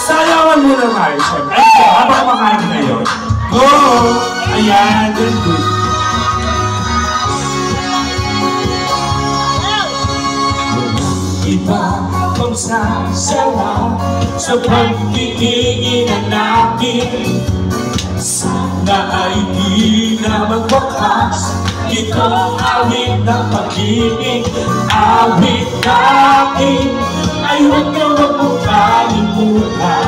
Sayawan muna tayo, siyempre. Habang kumakain kayo. Go! Ayan, very good. Iba kung sasala sa pagtitingin natin, sana ay di na magwakas itong awit ng pag-ibig. Awit natin ay huwag na wag mong kalimutan.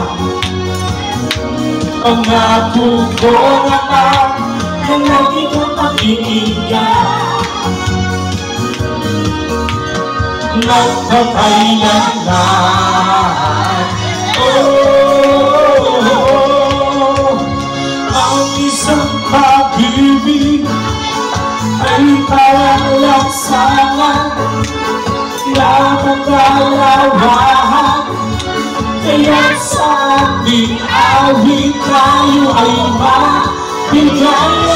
Pangako ko naman na lagi kong pag-iingat, magpapailangan. Ang isang pag-ibig ay parang laksangan na magdalawahan. Kaya sa ating awit tayo ay mabigayan.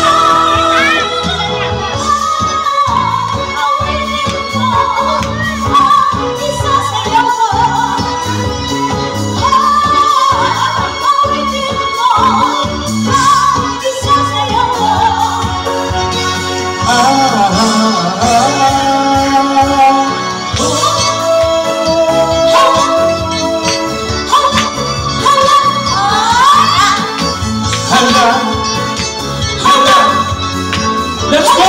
Let's go!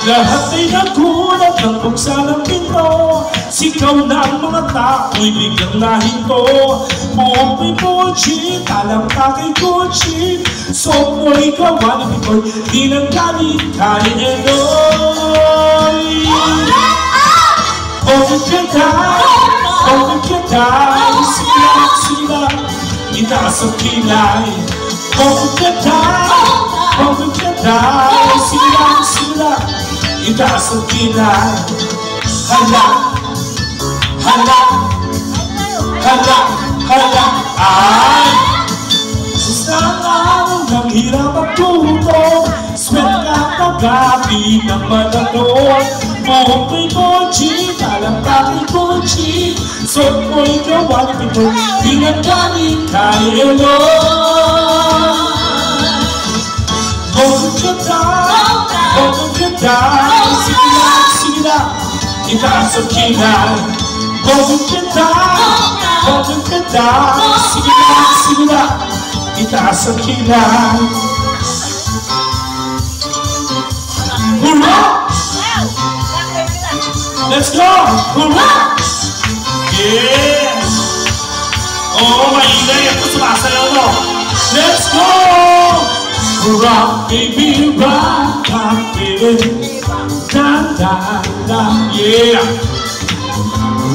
Lahat ay nagulat ng buksan ng pinto. Sigaw ng mga tao'y biglang nahinto. Buhok may Gucci, talang kay Gucci. So mo'y gawa ng pito'y di nang galit kay Eloy. Bakit ka tayo? Bakit ka tayo? Sila, itaas ang kilay. Bakit ka tayo? Bakit ka tayo? Sila, itaas ang kilay. Hala, ay! Isang araw ng hirap at tuto, sweat ka pag-gabi ng manatot. Buhok may Gucci, talang kay Gucci. Suot mo'y gawa ng pito, di nang galing kay Eloy. Bakit ka tayo? Sige na, itaas ang kilay. Bakit ka tayo? Sige na, itaas ang kilay. Hurra! Let's go! Hurra! Yes! Oh, maingay ako sumasayaw, no? Let's go! Rock baby, rock baby, da, yeah.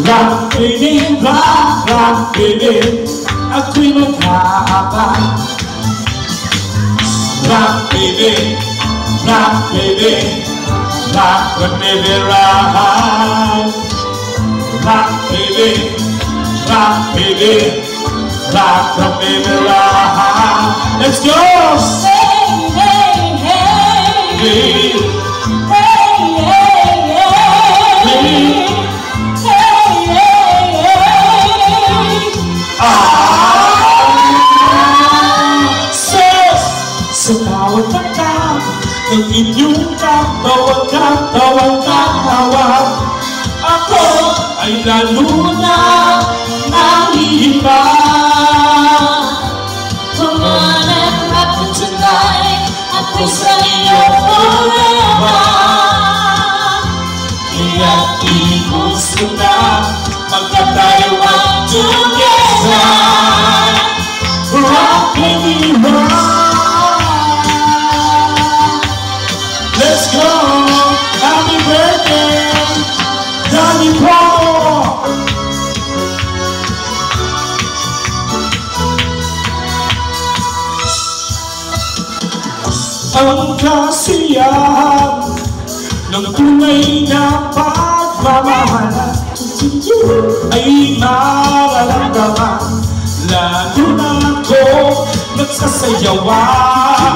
Rock baby, rock baby, ako'y magkakabay. Rock baby, rock baby, rock baby, rock. Rock baby, rock baby, rock baby, rock. Let's go! Sa bawat pagkam ng inyong tawag, ako ay lalo na nahihiba. Tumanap ako tonight, ako sa iyo forever. Kaya di gusto na magkatayuan together. Rock me, rock. Let's go, happy birthday, Johnny Paul. Ang kasiyahan ng tunay na pagmamahal ay mararamdaman, lalo na ako nagsasayawan.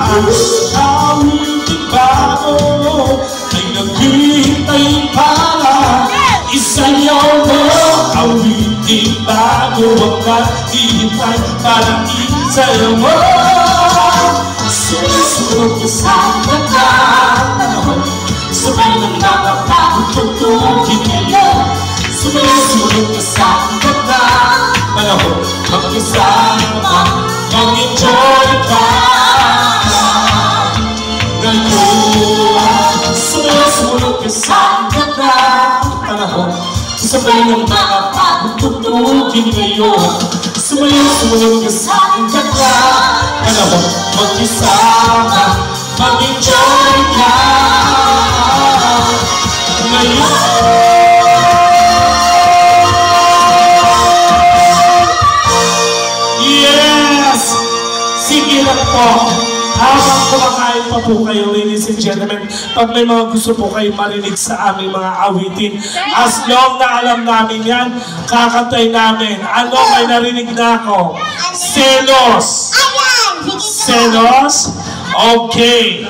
Awiting bago ay naging Huwag ka hihintay para isayaw mo. Sumusunod ka sa panahon, sabay ng mga pagtutugin ngayon. Sumusunod ka sa panahon, mag-isama, mag-enjoy ka ngayon. Sumusunod ka sa panahon, sabay ng mga pagtutugin ngayon. Sumusunod ka sa panahon, mag-isama, mag-enjoy ka ngayon. Sige lang po, habang kumakain pa po kayo, ladies and gentlemen, pag may mga gusto po kayo marinig sa aming mga awitin, as long na alam namin yan, kakantay namin. Ano, may narinig na ako? Selos! Selos? Okay.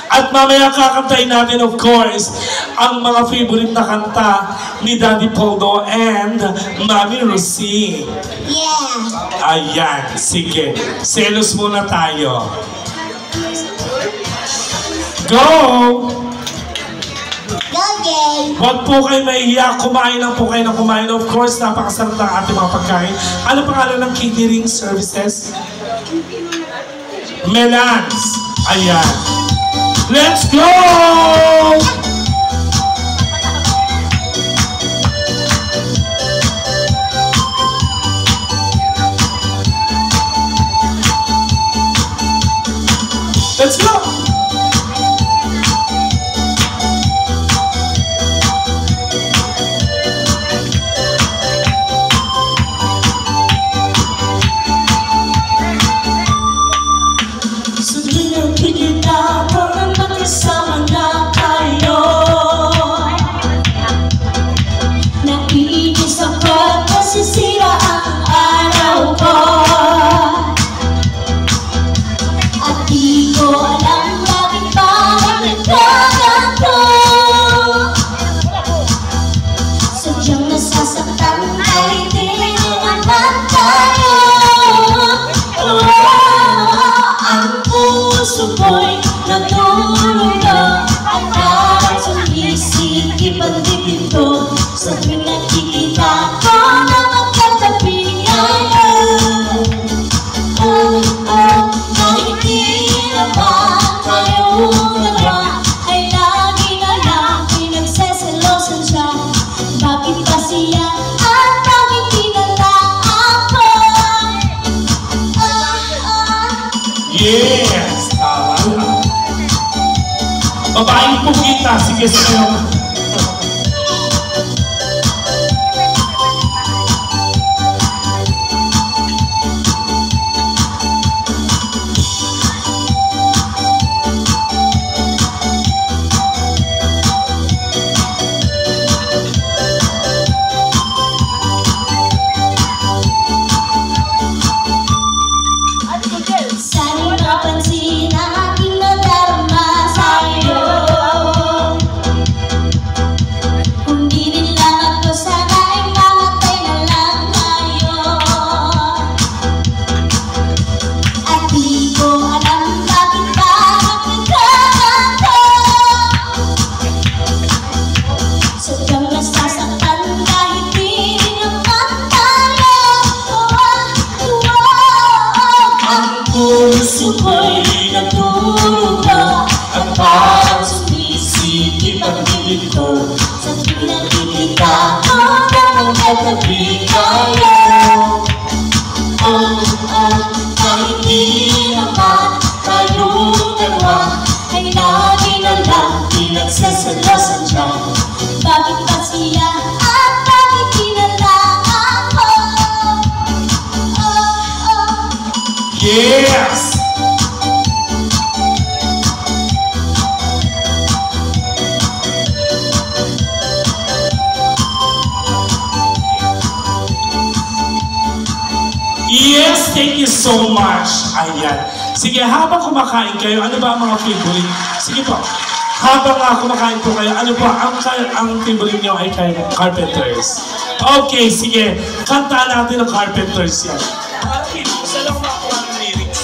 At mamaya kakantay natin, of course, ang mga favorite na kanta ni Daddy Poldo and Mami Rosie. Yeah. Ayan, sige. Selos muna tayo. Go! Go, Jay! Huwag po kayo mahihiya. Kumain lang po kayo na kumain. Of course, napakasarap ng ating mga pagkain. Ano pangalan ng catering services? Melans. Ayan. Let's go! Let's go! Yes! Tama lang. Babaeng po kita. Sige, sige. Suko'y natulog na at parang sumisikip ang bibig ko. Sa pinagkikita ko na magkatabi kayo. Kahit di naman tayong dalawa ay lagi na lang pinagsasalosan siya. Bakit ba siya at bakit di na lang ako? Yes! Yes, thank you so much. Ayan. Sige, habang kumakain kayo, ano ba ang mga favorite? Sige po. Habang kumakain po kayo, ano po, ang favorite nyo ay Carpenters. Okay, sige. Kantaan natin ang Carpenters yan. Saan ako makakuha ng lyrics?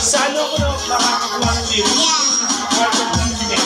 Saan ako makakakuha ng lyrics? Carpenters, sige.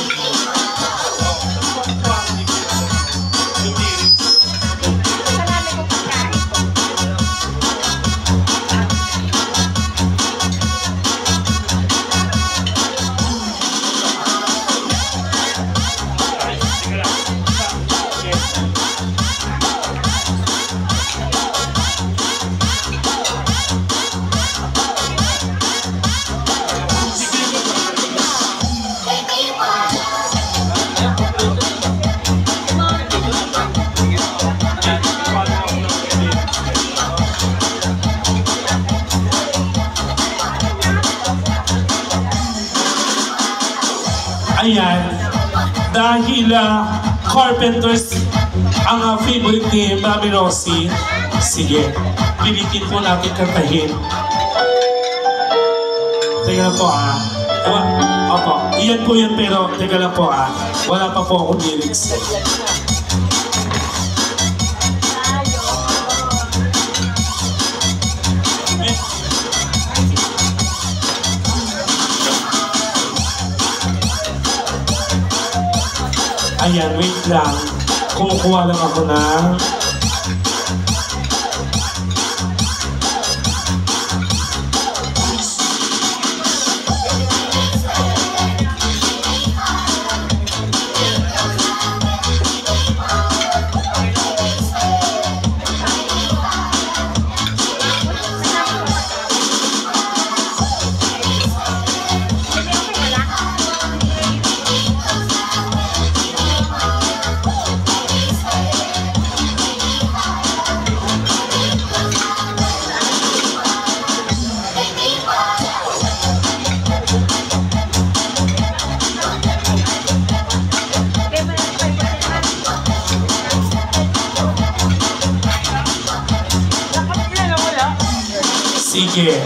Ayan, dahil Carpenters ang favorite ni Mami Rosie, sige, pilitin po natin kantahin. Teka lang po Opo, iyan po yan pero teka lang po wala pa po akong lyrics. Ayan, wait lang. Kumukuha lang ako ng... Sige.